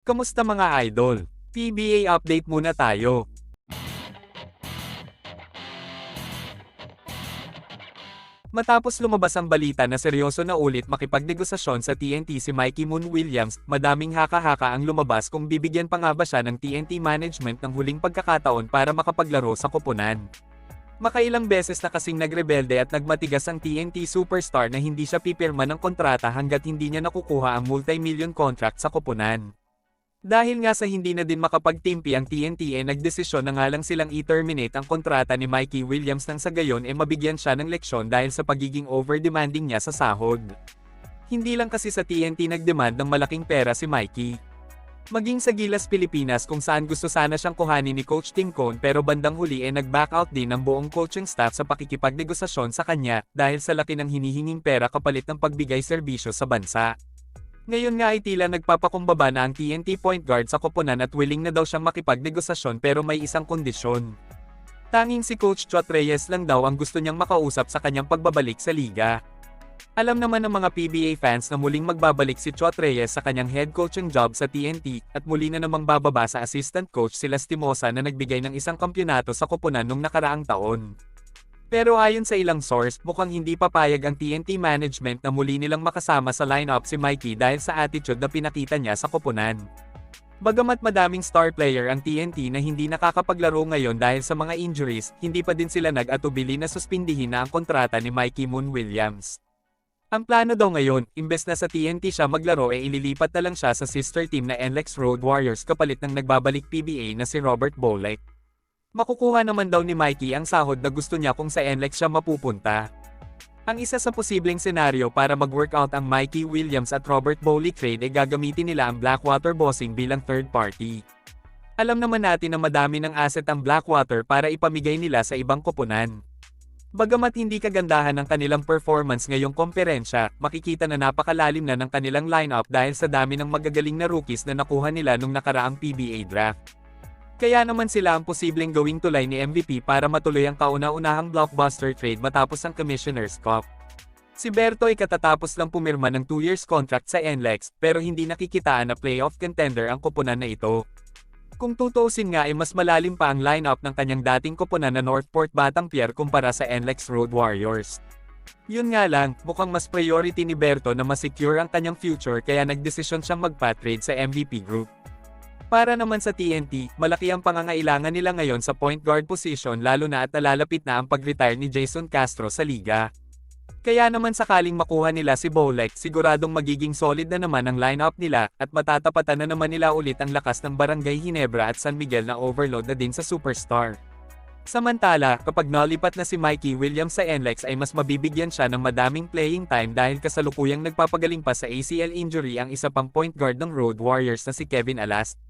Kamusta mga idol? PBA update muna tayo. Matapos lumabas ang balita na seryoso na ulit makipagnegosasyon sa TNT si Mikey Moon Williams, madaming haka-haka ang lumabas kung bibigyan pa nga ba siya ng TNT management ng huling pagkakataon para makapaglaro sa koponan. Makailang beses na kasing nagrebelde at nagmatigas ang TNT superstar na hindi siya pipirma ng kontrata hanggat hindi niya nakukuha ang multi-million contract sa koponan. Dahil nga sa hindi na din makapagtimpi ang TNT nagdesisyon na nga lang silang i-terminate ang kontrata ni Mikey Williams nang sa gayon mabigyan siya ng leksyon dahil sa pagiging over-demanding niya sa sahod. Hindi lang kasi sa TNT nagdemand ng malaking pera si Mikey. Maging sa Gilas Pilipinas kung saan gusto sana siyang kuhanin ni Coach Tim Cone pero bandang huli nag-back out din ang buong coaching staff sa pakikipagnegosasyon sa kanya dahil sa laki ng hinihinging pera kapalit ng pagbigay serbisyo sa bansa. Ngayon nga ay tila nagpapakumbaba na ang TNT point guard sa koponan at willing na daw siyang makipagnegosasyon pero may isang kondisyon. Tanging si Coach Chot Reyes lang daw ang gusto niyang makausap sa kanyang pagbabalik sa liga. Alam naman ng mga PBA fans na muling magbabalik si Chot Reyes sa kanyang head coaching job sa TNT at muli na namang bababa sa assistant coach si Lastimosa na nagbigay ng isang kampyonato sa koponan nung nakaraang taon. Pero ayon sa ilang source, mukhang hindi papayag ang TNT management na muli nilang makasama sa lineup si Mikey dahil sa attitude na pinakita niya sa koponan. Bagamat madaming star player ang TNT na hindi nakakapaglaro ngayon dahil sa mga injuries, hindi pa din sila nag-atubili na suspindihin na ang kontrata ni Mikey Moon Williams. Ang plano daw ngayon, imbes na sa TNT siya maglaro ililipat na lang siya sa sister team na NLEX Road Warriors kapalit ng nagbabalik PBA na si Robert Bolick. Makukuha naman daw ni Mikey ang sahod na gusto niya kung sa NLEX siya mapupunta. Ang isa sa posibleng senaryo para mag-workout ang Mikey Williams at Robert Bolick trade ay gagamitin nila ang Blackwater Bossing bilang third party. Alam naman natin na madami ng asset ang Blackwater para ipamigay nila sa ibang koponan. Bagamat hindi kagandahan ng kanilang performance ngayong komperensya, makikita na napakalalim na ng kanilang lineup dahil sa dami ng magagaling na rookies na nakuha nila nung nakaraang PBA draft. Kaya naman sila ang posibleng gawing tulay ni MVP para matuloy ang kauna-unahang blockbuster trade matapos ang Commissioner's Cup. Si Berto ay katatapos lang pumirma ng 2 years contract sa NLEX pero hindi nakikitaan na playoff contender ang koponan na ito. Kung tutuusin nga ay mas malalim pa ang lineup ng kanyang dating koponan na Northport Batangier kumpara sa NLEX Road Warriors. Yun nga lang, mukhang mas priority ni Berto na masecure ang kanyang future kaya nagdesisyon siyang magpa-trade sa MVP Group. Para naman sa TNT, malaki ang pangangailangan nila ngayon sa point guard position lalo na at nalalapit na ang pag-retire ni Jason Castro sa liga. Kaya naman sakaling makuha nila si Bolick, siguradong magiging solid na naman ang lineup nila at matatapatan na naman nila ulit ang lakas ng Barangay Ginebra at San Miguel na overload na din sa superstar. Samantala, kapag nalipat na si Mikey Williams sa NLEX ay mas mabibigyan siya ng madaming playing time dahil kasalukuyang nagpapagaling pa sa ACL injury ang isa pang point guard ng Road Warriors na si Kevin Alast.